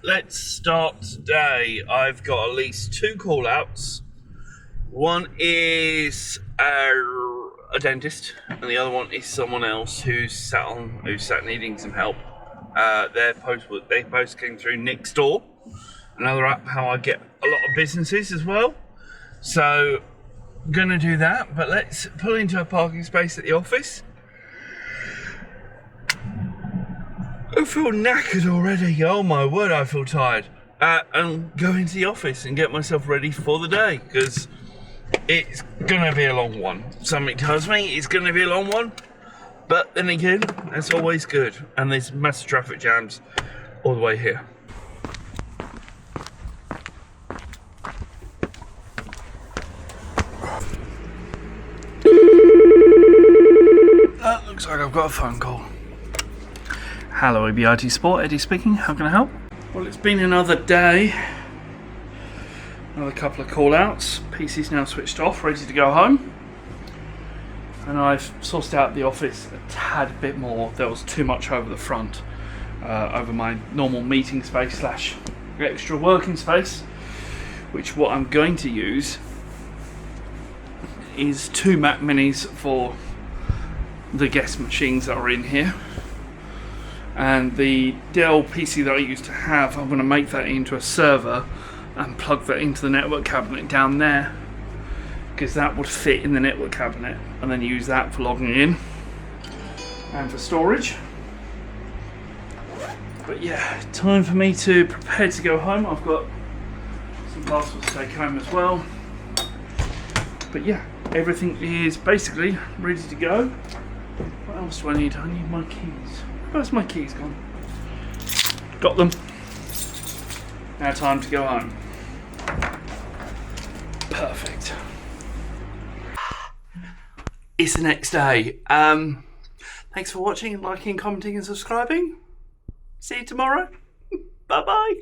let's start today. I've got at least 2 call outs. One is a dentist, and the other one is someone else who's sat needing some help. They post came through next door, another app how I get a lot of businesses as well. So I'm gonna do that, but let's pull into a parking space at the office. I feel knackered already. Oh my word, I feel tired. And go into the office and get myself ready for the day, because it's gonna be a long one. Something tells me it's gonna be a long one, but then again, that's always good. And there's massive traffic jams all the way here. That looks like I've got a phone call. Hello, EB IT Support, Eddie speaking. How can I help? Well, it's been another day. Another couple of call outs. PC's now switched off, ready to go home. And I've sourced out the office a tad bit more. There was too much over the front, over my normal meeting space / extra working space, which what I'm going to use is 2 Mac Minis for the guest machines that are in here. And the Dell PC that I used to have, I'm going to make that into a server and plug that into the network cabinet down there, because that would fit in the network cabinet, and then use that for logging in and for storage. But yeah, time for me to prepare to go home. I've got some parcels to take home as well. But yeah, everything is basically ready to go. What else do I need? I need my keys. Where's my keys gone? Got them. Now time to go home. Perfect. It's the next day. Thanks for watching, liking, commenting and subscribing. See you tomorrow. Bye bye.